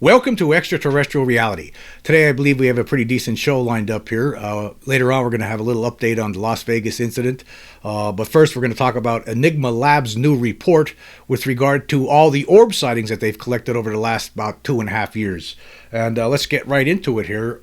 Welcome to Extraterrestrial Reality. Today I believe we have a pretty decent show lined up here. Later on we're going to have a little update on the Las Vegas incident. But first we're going to talk about Enigma Labs' new report with regard to all the orb sightings that they've collected over the last about 2.5 years. And let's get right into it here.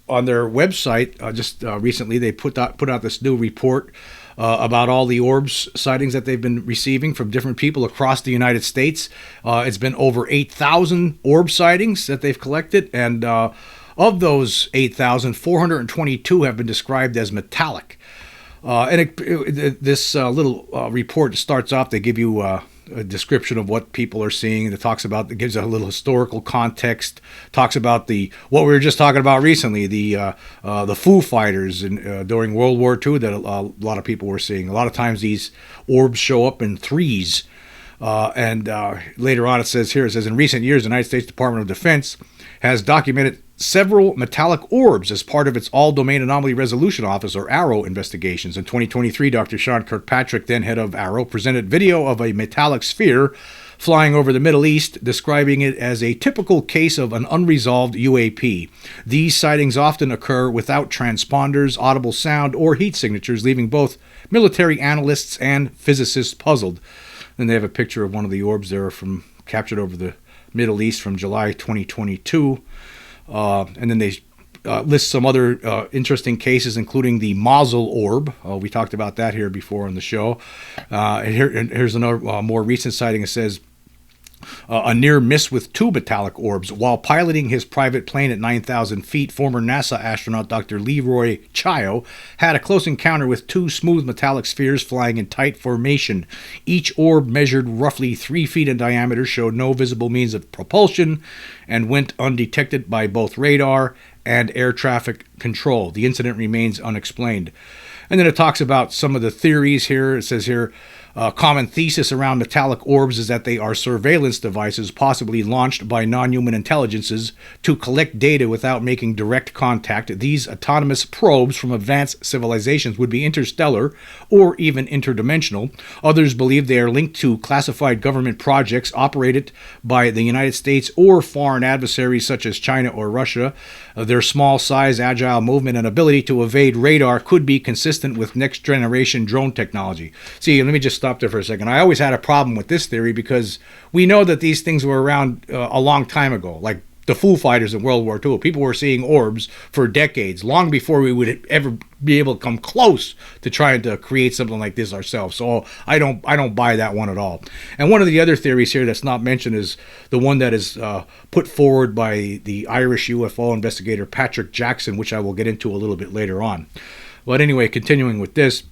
On their website, just recently they put out this new report about all the orbs sightings that they've been receiving from different people across the United States. It's been over 8,000 orb sightings that they've collected, and of those 8,000, 422 have been described as metallic. This little report starts off, they give you a description of what people are seeing. It gives a little historical context, talks about what we were just talking about recently, the Foo Fighters during World War II that a lot of people were seeing. A lot of times these orbs show up in threes. Later on it says, in recent years, the United States Department of Defense has documented several metallic orbs as part of its All-Domain Anomaly Resolution Office, or AARO, investigations. In 2023, Dr. Sean Kirkpatrick, then head of AARO, presented video of a metallic sphere flying over the Middle East, describing it as a typical case of an unresolved UAP. These sightings often occur without transponders, audible sound, or heat signatures, leaving both military analysts and physicists puzzled. Then they have a picture of one of the orbs there captured over the Middle East from July 2022. And then they list some other interesting cases, including the Mosul orb. We talked about that here before on the show. Here's another more recent sighting. It says, a near miss with two metallic orbs. While piloting his private plane at 9,000 feet, former NASA astronaut Dr. Leroy Chiao had a close encounter with two smooth metallic spheres flying in tight formation. Each orb measured roughly 3 feet in diameter, showed no visible means of propulsion, and went undetected by both radar and air traffic control. The incident remains unexplained. And then it talks about some of the theories here. It says here, common thesis around metallic orbs is that they are surveillance devices possibly launched by non-human intelligences to collect data without making direct contact. These autonomous probes from advanced civilizations would be interstellar or even interdimensional. Others believe they are linked to classified government projects operated by the United States or foreign adversaries such as China or Russia. Their small size, agile movement, and ability to evade radar could be consistent with next-generation drone technology. See, let me just stop there for a second. I always had a problem with this theory because we know that these things were around a long time ago, like the Foo Fighters in World War II. People were seeing orbs for decades, long before we would ever be able to come close to trying to create something like this ourselves. So I don't buy that one at all. And one of the other theories here that's not mentioned is the one that is put forward by the Irish UFO investigator Patrick Jackson, which I will get into a little bit later on. But anyway, continuing with this,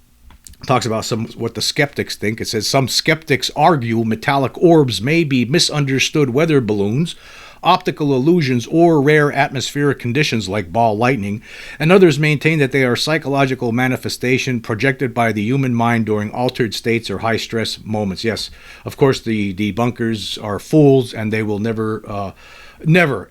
talks about what the skeptics think. It says some skeptics argue metallic orbs may be misunderstood weather balloons, optical illusions, or rare atmospheric conditions like ball lightning, and others maintain that they are psychological manifestation projected by the human mind during altered states or high-stress moments. Yes, of course, the debunkers are fools, and they will never,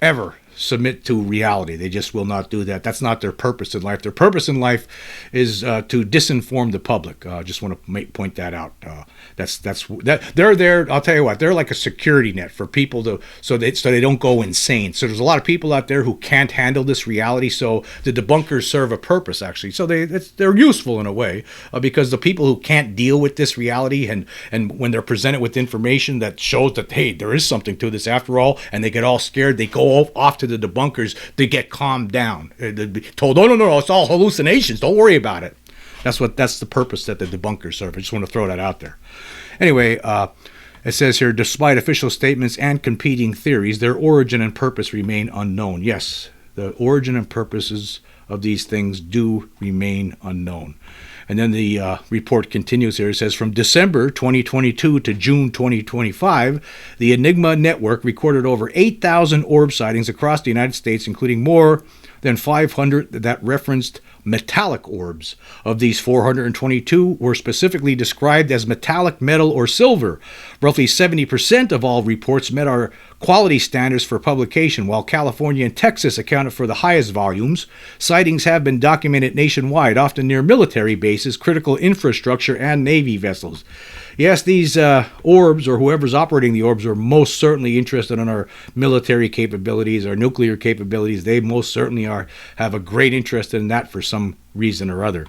ever submit to reality. They just will not do that. That's not their purpose in life. Their purpose in life is to disinform the public. Just want to point that out. They're there. I'll tell you what. They're like a security net for people so they don't go insane. So there's a lot of people out there who can't handle this reality. So the debunkers serve a purpose actually. So they're useful in a way because the people who can't deal with this reality and when they're presented with information that shows that hey, there is something to this after all, and they get all scared, they go off to the debunkers to get calmed down. They'd be told, no, it's all hallucinations. Don't worry about it. That's the purpose that the debunkers serve. I just want to throw that out there. Anyway, it says here, despite official statements and competing theories, their origin and purpose remain unknown. Yes, the origin and purposes of these things do remain unknown. And then the report continues here. It says, from December 2022 to June 2025, the Enigma network recorded over 8,000 orb sightings across the United States, including more than 500 that referenced metallic orbs. Of these, 422 were specifically described as metallic, metal, or silver. Roughly 70% of all reports met our quality standards for publication, while California and Texas accounted for the highest volumes. Sightings have been documented nationwide, often near military bases, critical infrastructure, and Navy vessels. Yes, these orbs, or whoever's operating the orbs, are most certainly interested in our military capabilities, our nuclear capabilities. They most certainly have a great interest in that for some reason or other.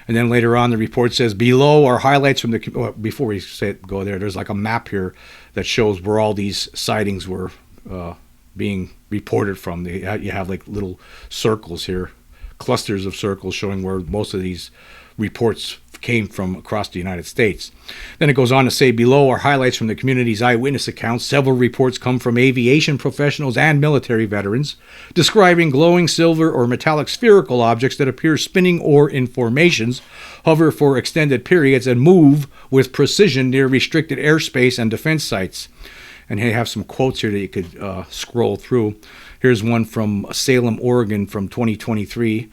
And then later on, the report says, below are highlights from the... Well, before we go there, there's like a map here that shows where all these sightings were being reported from. You have like little circles here, clusters of circles showing where most of these reports came from across the United States. Then it goes on to say, below are highlights from the community's eyewitness accounts. Several reports come from aviation professionals and military veterans describing glowing silver or metallic spherical objects that appear spinning or in formations, hover for extended periods, and move with precision near restricted airspace and defense sites. And they have some quotes here that you could scroll through. Here's one from Salem, Oregon from 2023.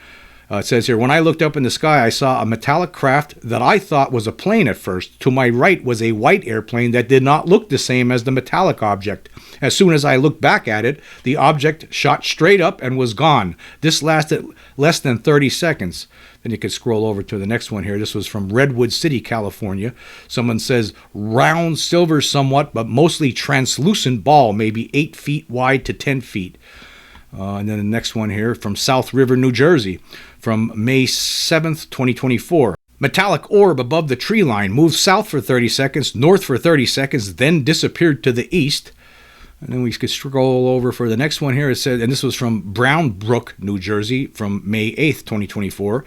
It says here, when I looked up in the sky, I saw a metallic craft that I thought was a plane at first. To my right was a white airplane that did not look the same as the metallic object. As soon as I looked back at it, the object shot straight up and was gone. This lasted less than 30 seconds. Then you could scroll over to the next one here. This was from Redwood City, California. Someone says, round silver somewhat, but mostly translucent ball, maybe 8 feet wide to 10 feet. And then the next one here from South River, New Jersey, from May 7th, 2024. Metallic orb above the tree line moved south for 30 seconds, north for 30 seconds, then disappeared to the east. And then we could scroll over for the next one here. It said, and this was from Brown Brook, New Jersey, from May 8th, 2024.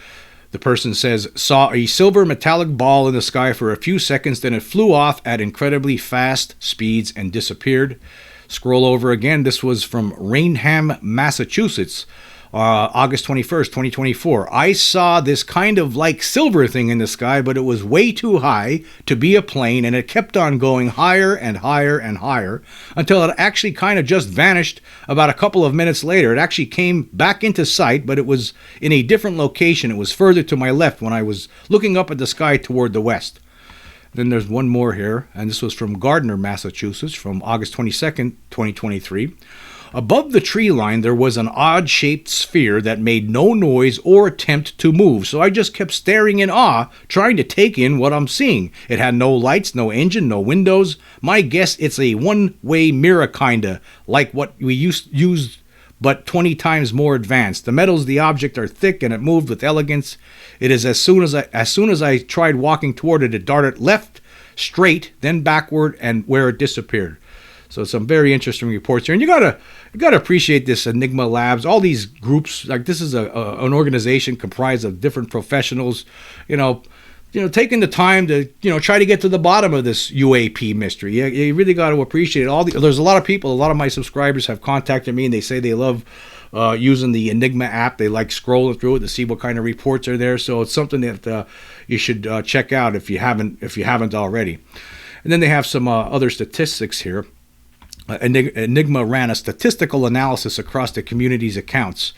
The person says, saw a silver metallic ball in the sky for a few seconds, then it flew off at incredibly fast speeds and disappeared. Scroll over again. This was from Rainham, Massachusetts, August 21st, 2024. I saw this kind of like silver thing in the sky, but it was way too high to be a plane, and it kept on going higher and higher and higher until it actually kind of just vanished about a couple of minutes later. It actually came back into sight, but it was in a different location. It was further to my left when I was looking up at the sky toward the west. Then there's one more here, and this was from Gardner, Massachusetts, from August 22nd, 2023. Above the tree line, there was an odd-shaped sphere that made no noise or attempt to move, so I just kept staring in awe, trying to take in what I'm seeing. It had no lights, no engine, no windows. My guess it's a one-way mirror kinda, like what we used but 20 times more advanced. The metals of the object are thick and it moved with elegance. It is as soon as I tried walking toward it, it darted left, straight, then backward, and where it disappeared. So some very interesting reports here, and you gotta appreciate this Enigma Labs. All these groups, like this is an organization comprised of different professionals, taking the time to try to get to the bottom of this UAP mystery. You really got to appreciate it. There's a lot of people, a lot of my subscribers have contacted me, and they say they love using the Enigma app. They like scrolling through it to see what kind of reports are there. So it's something that you should check out if you haven't already. And then they have some other statistics here. Enigma ran a statistical analysis across the community's accounts,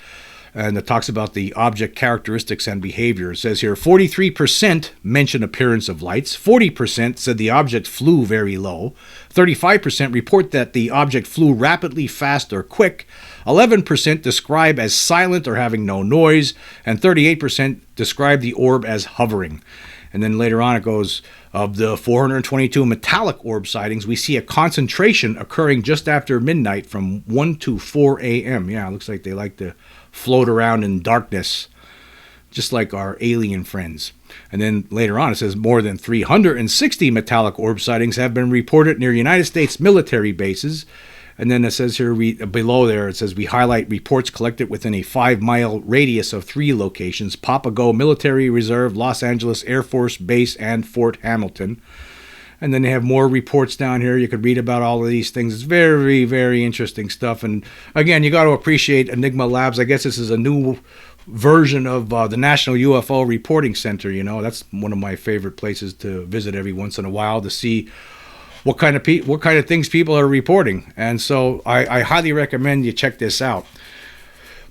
and it talks about the object characteristics and behavior. It says here 43% mention appearance of lights, 40% said the object flew very low, 35% report that the object flew rapidly, fast, or quick, 11% describe as silent or having no noise, and 38% describe the orb as hovering. And then later on it goes, of the 422 metallic orb sightings, we see a concentration occurring just after midnight from 1 to 4 a.m. Yeah, it looks like they like to float around in darkness, just like our alien friends. And then later on it says more than 360 metallic orb sightings have been reported near United States military bases. And then it says here, below there, it says we highlight reports collected within a 5-mile radius of 3 locations: Papago Military Reserve, Los Angeles Air Force Base, and Fort Hamilton. And then they have more reports down here. You could read about all of these things. It's very, very interesting stuff. And again, you got to appreciate Enigma Labs. I guess this is a new version of the National UFO Reporting Center. That's one of my favorite places to visit every once in a while to see what kind of things people are reporting. And so I highly recommend you check this out.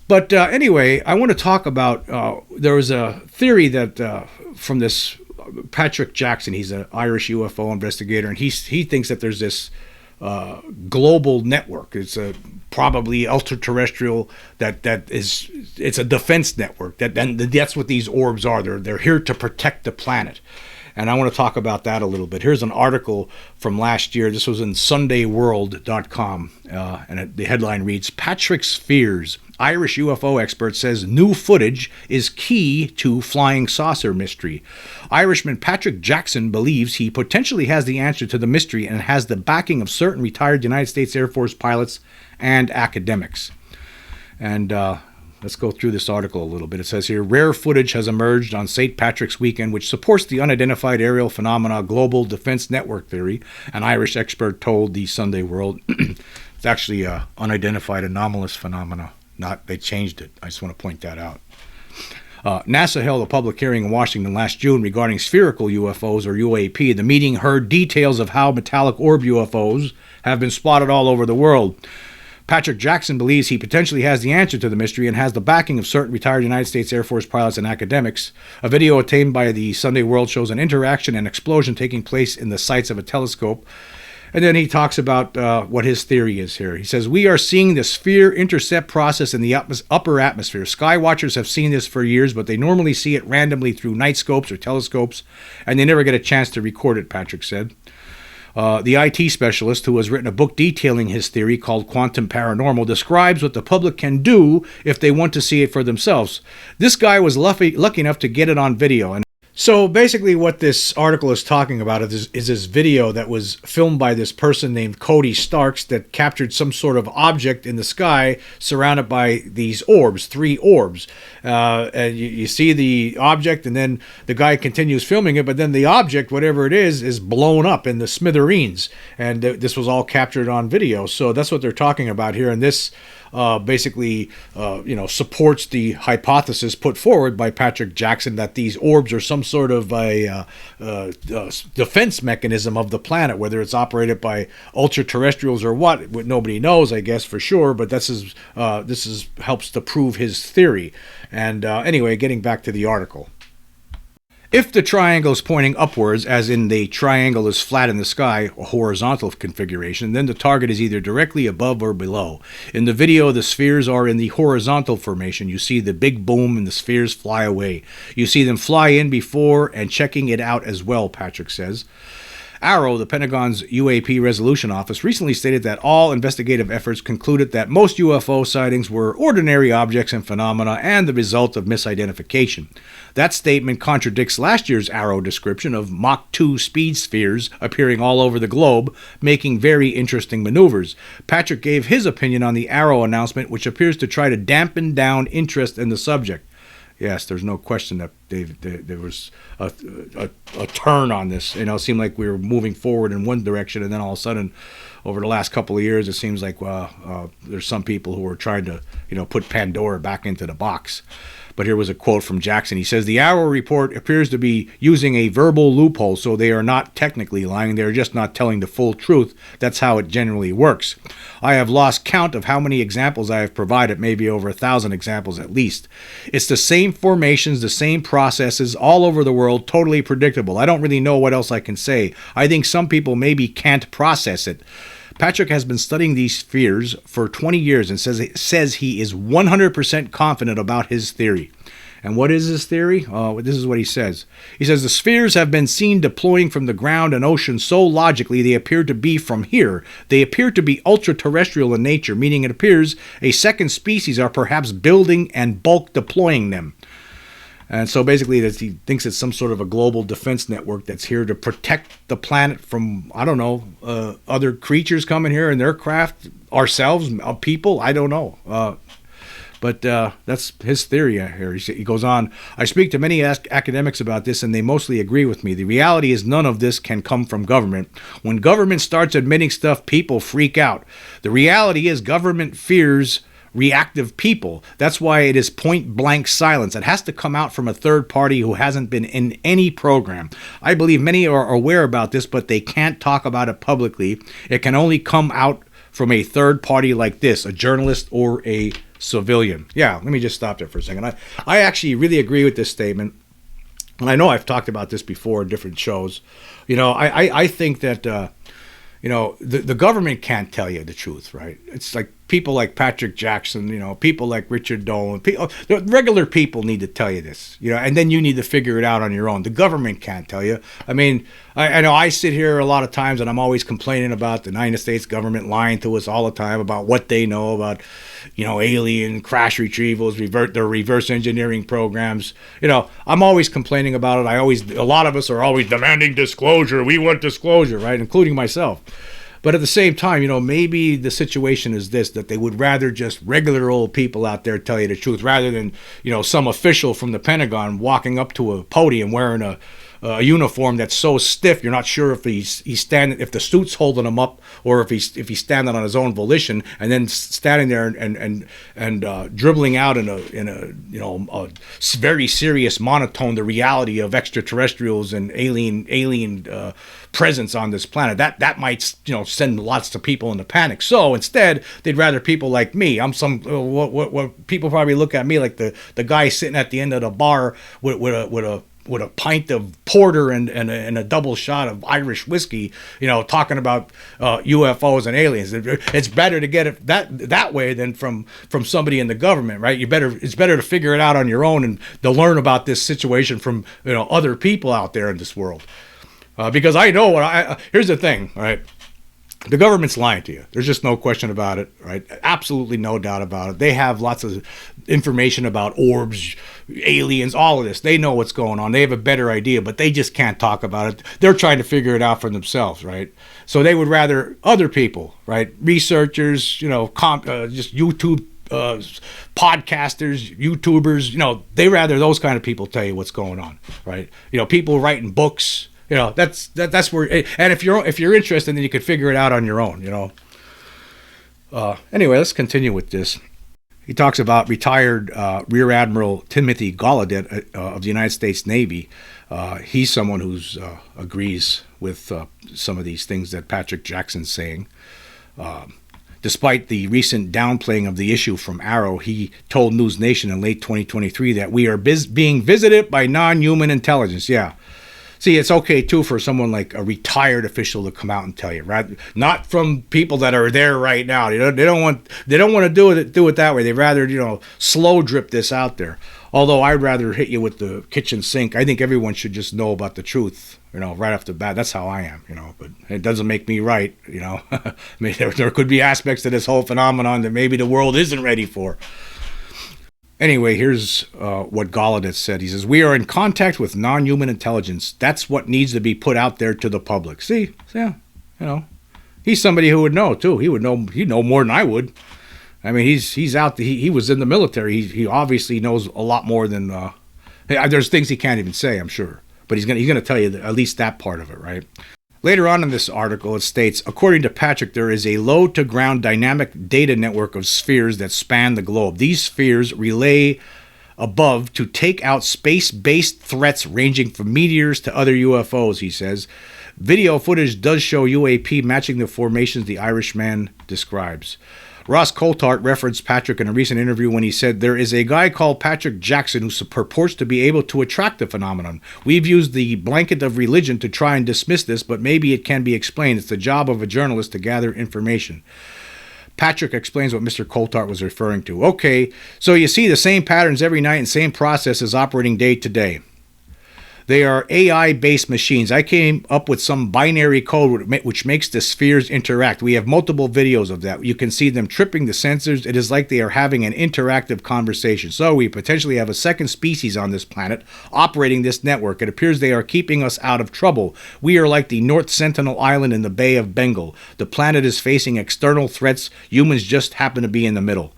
But anyway, I want to talk about, there was a theory that from this Patrick Jackson, he's an Irish UFO investigator, and he thinks that there's this global network. It's probably extraterrestrial, it's a defense network. That's what these orbs are. They're here to protect the planet. And I want to talk about that a little bit. Here's an article from last year. This was in SundayWorld.com, and the headline reads, Patrick's Fears. Irish UFO expert says new footage is key to flying saucer mystery. Irishman Patrick Jackson believes he potentially has the answer to the mystery and has the backing of certain retired United States Air Force pilots and academics. And let's go through this article a little bit. It says here, rare footage has emerged on St. Patrick's weekend which supports the unidentified aerial phenomena global defense network theory, an Irish expert told the Sunday World. It's actually unidentified anomalous phenomena. They changed it. I just want to point that out. NASA held a public hearing in Washington last June regarding spherical UFOs, or UAP. The meeting heard details of how metallic orb UFOs have been spotted all over the world. Patrick Jackson believes he potentially has the answer to the mystery and has the backing of certain retired United States Air Force pilots and academics. A video obtained by the Sunday World shows an interaction and explosion taking place in the sights of a telescope. And then he talks about what his theory is here. He says, we are seeing the sphere intercept process in the upper atmosphere. Skywatchers have seen this for years, but they normally see it randomly through night scopes or telescopes, and they never get a chance to record it, Patrick said. The IT specialist, who has written a book detailing his theory called Quantum Paranormal, describes what the public can do if they want to see it for themselves. This guy was lucky enough to get it on video. And so basically what this article is talking about is this video that was filmed by this person named Cody Starks that captured some sort of object in the sky surrounded by these orbs, 3 orbs. And you see the object, and then the guy continues filming it, but then the object, whatever it is blown up in the smithereens. And this was all captured on video. So that's what they're talking about here. And this basically supports the hypothesis put forward by Patrick Jackson that these orbs are some sort of a defense mechanism of the planet, whether it's operated by ultra-terrestrials or what nobody knows, I guess, for sure, but this helps to prove his theory. And anyway, getting back to the article. If the triangle is pointing upwards, as in the triangle is flat in the sky, a horizontal configuration, then the target is either directly above or below. In the video, the spheres are in the horizontal formation. You see the big boom and the spheres fly away. You see them fly in before and checking it out as well, Patrick says. AARO, the Pentagon's UAP Resolution Office, recently stated that all investigative efforts concluded that most UFO sightings were ordinary objects and phenomena and the result of misidentification. That statement contradicts last year's AARO description of Mach 2 speed spheres appearing all over the globe, making very interesting maneuvers. Patrick gave his opinion on the AARO announcement, which appears to try to dampen down interest in the subject. Yes, there's no question that there was a turn on this. It seemed like we were moving forward in one direction, and then all of a sudden, over the last couple of years, it seems like there's some people who are trying to, put Pandora back into the box. But here was a quote from Jackson. He says, the AARO report appears to be using a verbal loophole, so they are not technically lying. They're just not telling the full truth. That's how it generally works. I have lost count of how many examples I have provided, maybe over 1,000 examples at least. It's the same formations, the same processes all over the world, totally predictable. I don't really know what else I can say. I think some people maybe can't process it. Patrick has been studying these spheres for 20 years and says he is 100% confident about his theory. And what is his theory? This is what he says. He says the spheres have been seen deploying from the ground and ocean so logically they appear to be from here. They appear to be ultra-terrestrial in nature, meaning it appears a second species are perhaps building and bulk deploying them. And so basically he thinks it's some sort of a global defense network that's here to protect the planet from, other creatures coming here in their craft, ourselves, people, I don't know. But that's his theory here. He goes on, I speak to many academics about this, and they mostly agree with me. The reality is none of this can come from government. When government starts admitting stuff, people freak out. The reality is government fears reactive people. That's why it is point blank silence. It has to come out from a third party who hasn't been in any program. I believe many are aware about this, but they can't talk about it publicly. It can only come out from a third party like this, a journalist or a civilian. Yeah, let me just stop there for a second. I actually really agree with this statement. And I know I've talked about this before in different shows. I think that, the government can't tell you the truth, right? It's like people like Patrick Jackson, people like Richard Dolan, the regular people need to tell you this, and then you need to figure it out on your own. The government can't tell you. I mean, I know I sit here a lot of times and I'm always complaining about the United States government lying to us all the time about what they know about, alien crash retrievals, their reverse engineering programs. I'm always complaining about it. A lot of us are always demanding disclosure. We want disclosure, right? Including myself. But at the same time, maybe the situation is this, that they would rather just regular old people out there tell you the truth rather than, some official from the Pentagon walking up to a podium wearing a uniform that's so stiff you're not sure if he's standing, if the suit's holding him up, or if he's standing on his own volition, and then standing there and dribbling out in a very serious monotone the reality of extraterrestrials and alien presence on this planet. That might send lots of people into panic. So instead, they'd rather people like me. I'm what people probably look at me like the guy sitting at the end of the bar with a pint of porter and a double shot of Irish whiskey, talking about UFOs and aliens. It's better to get it that way than from somebody in the government, right? It's better to figure it out on your own and to learn about this situation from other people out there in this world. Because I know here's the thing, right? The government's lying to you. There's just no question about it, right? Absolutely no doubt about it. They have lots of information about orbs, aliens, all of this. They know what's going on. They have a better idea, but they just can't talk about it. They're trying to figure it out for themselves, right? So they would rather other people, right? Researchers, just YouTube podcasters, YouTubers, they rather those kind of people tell you what's going on, right? People writing books. That's where, and if you're interested, then you could figure it out on your own. Anyway, let's continue with this. He talks about retired Rear Admiral Timothy Gallaudet of the United States Navy. He's someone who agrees with some of these things that Patrick Jackson's saying. Despite the recent downplaying of the issue from Arrow, he told News Nation in late 2023 that we are being visited by non-human intelligence. Yeah. See, it's okay, too, for someone like a retired official to come out and tell you, right? Not from people that are there right now. They don't want to do it that way. They'd rather, slow drip this out there. Although I'd rather hit you with the kitchen sink. I think everyone should just know about the truth, right off the bat. That's how I am, but it doesn't make me right, I mean, there could be aspects to this whole phenomenon that maybe the world isn't ready for. Anyway, here's what Gallaudet said. He says, "We are in contact with non-human intelligence. That's what needs to be put out there to the public." See, yeah, he's somebody who would know too. He'd know more than I would. I mean, he's out. He was in the military. He obviously knows a lot more than. There's things he can't even say, I'm sure, but he's gonna tell you at least that part of it, right? Later on in this article, it states, according to Patrick, there is a low-to-ground dynamic data network of spheres that span the globe. These spheres relay above to take out space-based threats ranging from meteors to other UFOs, he says. Video footage does show UAP matching the formations the Irishman describes. Ross Coulthart referenced Patrick in a recent interview when he said, "There is a guy called Patrick Jackson who purports to be able to attract the phenomenon. We've used the blanket of religion to try and dismiss this, but maybe it can be explained. It's the job of a journalist to gather information." Patrick explains what Mr. Coulthart was referring to. Okay, so you see the same patterns every night and same process is operating day to day. They are AI-based machines. I came up with some binary code which makes the spheres interact. We have multiple videos of that. You can see them tripping the sensors. It is like they are having an interactive conversation. So we potentially have a second species on this planet operating this network. It appears they are keeping us out of trouble. We are like the North Sentinel Island in the Bay of Bengal. The planet is facing external threats. Humans just happen to be in the middle.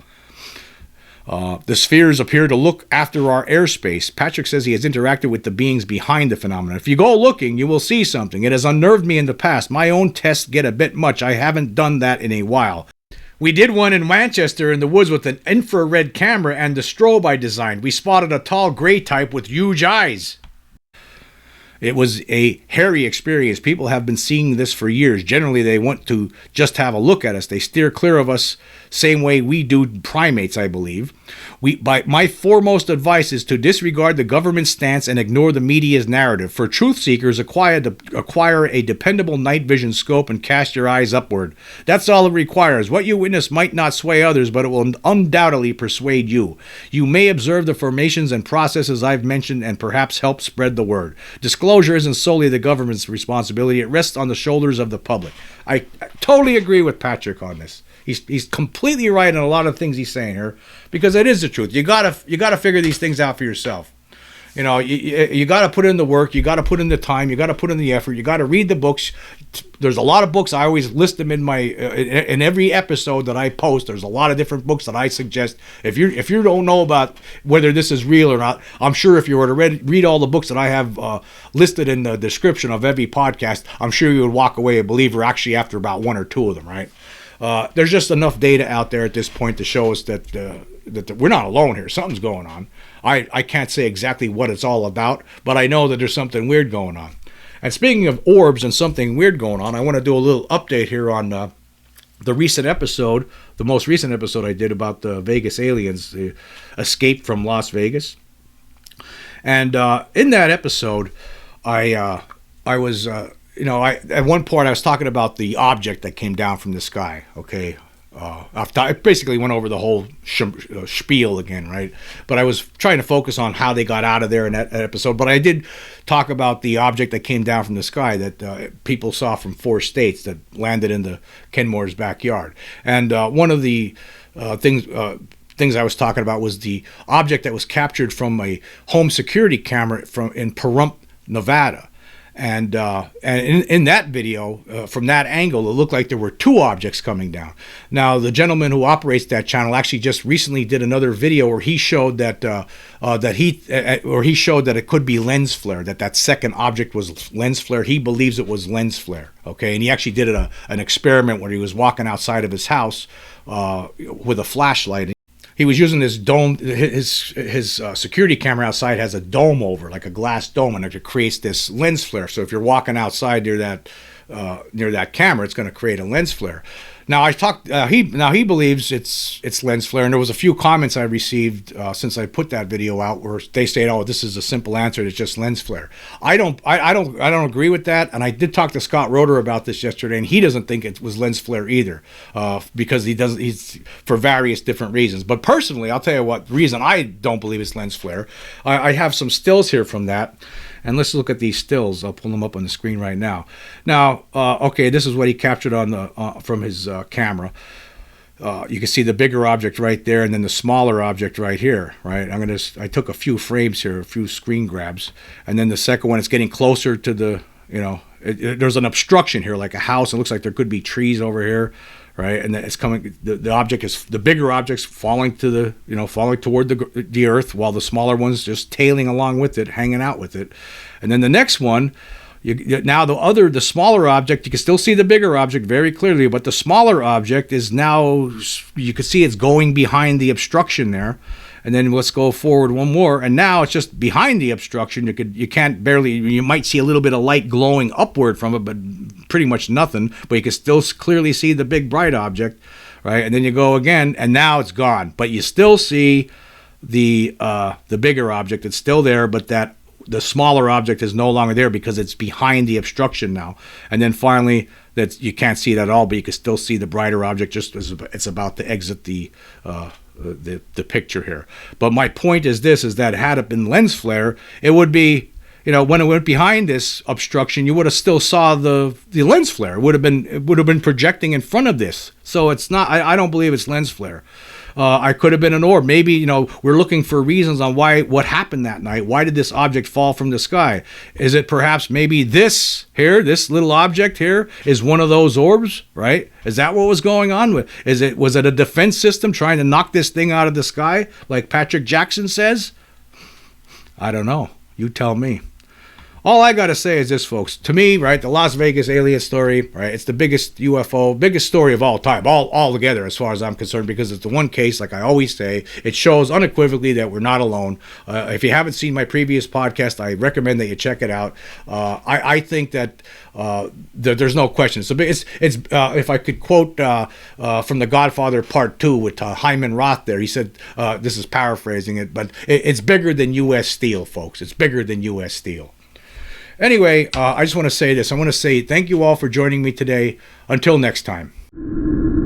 The spheres appear to look after our airspace. Patrick says he has interacted with the beings behind the phenomenon. If you go looking, you will see something. It has unnerved me in the past. My own tests get a bit much. I haven't done that in a while. We did one in Manchester in the woods with an infrared camera and the strobe I designed. We spotted a tall gray type with huge eyes. It was a hairy experience. People have been seeing this for years. Generally, they want to just have a look at us. They steer clear of us same way we do primates, I believe. My foremost advice is to disregard the government's stance and ignore the media's narrative. For truth seekers, acquire a dependable night vision scope and cast your eyes upward. That's all it requires. What you witness might not sway others, but it will undoubtedly persuade you. You may observe the formations and processes I've mentioned and perhaps help spread the word. Disclosure isn't solely the government's responsibility. It rests on the shoulders of the public. I totally agree with Patrick on this. He's completely right in a lot of things he's saying here, because it is the truth. You gotta figure these things out for yourself. You know, you got to put in the work, you got to put in the time, you got to put in the effort, you got to read the books. There's a lot of books. I always list them in my in every episode that I post. There's a lot of different books that I suggest. If you don't know about whether this is real or not, I'm sure if you were to read all the books that I have listed in the description of every podcast, I'm sure you would walk away a believer actually after about one or two of them, right? There's just enough data out there at this point to show us that we're not alone here. Something's going on. I can't say exactly what it's all about, but I know that there's something weird going on. And speaking of orbs and something weird going on, I want to do a little update here on the recent episode, the most recent episode I did about the Vegas aliens, the escape from Las Vegas. And in that episode, I was... at one point I was talking about the object that came down from the sky, okay? I basically went over the whole spiel again, right? But I was trying to focus on how they got out of there in that episode. But I did talk about the object that came down from the sky that people saw from 4 states that landed in the Kenmore's backyard. And one of the things I was talking about was the object that was captured from a home security camera in Pahrump, Nevada. And in that video, from that angle, it looked like there were 2 objects coming down. Now, the gentleman who operates that channel actually just recently did another video where he showed that he showed that it could be lens flare. That second object was lens flare. He believes it was lens flare. Okay, and he actually did an experiment where he was walking outside of his house with a flashlight. He was using this dome. His security camera outside has a dome over, like a glass dome, and it creates this lens flare. So if you're walking outside near that camera, it's going to create a lens flare. Now he believes it's lens flare, and there was a few comments I received since I put that video out where they say, "Oh, this is a simple answer. It's just lens flare." I don't agree with that, and I did talk to Scott Roeder about this yesterday, and he doesn't think it was lens flare either, because he's for various different reasons. But personally, I'll tell you what reason I don't believe it's lens flare. I have some stills here from that. And let's look at these stills. I'll pull them up on the screen right now. Now, okay, this is what he captured on from his camera. You can see the bigger object right there, and then the smaller object right here. Right. I took a few frames here, a few screen grabs, and then the second one, it's getting closer to the. There's an obstruction here, like a house. It looks like there could be trees over here. Right, and it's coming. The object is the bigger object's falling toward the earth, while the smaller one's just tailing along with it, hanging out with it. And then the next one, the smaller object, you can still see the bigger object very clearly, but the smaller object is now, you can see it's going behind the obstruction there. And then let's go forward one more, and now it's just behind the obstruction. You might see a little bit of light glowing upward from it, but pretty much nothing. But you can still clearly see the big bright object, right? And then you go again, and now it's gone. But you still see the bigger object. It's still there, but the smaller object is no longer there because it's behind the obstruction now. And then finally, that you can't see it at all, but you can still see the brighter object just as it's about to exit the picture here. But my point is that had it been lens flare, it would be, when it went behind this obstruction, you would have still saw the lens flare. It would have been projecting in front of this. So it's not. I don't believe it's lens flare. I could have been an orb. Maybe, we're looking for reasons on what happened that night. Why did this object fall from the sky? Is it perhaps maybe this little object here is one of those orbs, right? Is that what was going on? Was it a defense system trying to knock this thing out of the sky, like Patrick Jackson says? I don't know. You tell me. All I gotta say is this, folks. To me, right, the Las Vegas alien story, right, it's the biggest UFO, biggest story of all time, all together, as far as I'm concerned, because it's the one case, like I always say, it shows unequivocally that we're not alone. If you haven't seen my previous podcast, I recommend that you check it out. I think that there's no question. So it's if I could quote from The Godfather Part 2 with Hyman Roth there, he said, this is paraphrasing it, but it's bigger than U.S. Steel, folks. It's bigger than U.S. Steel. Anyway, I just want to say this. I want to say thank you all for joining me today. Until next time.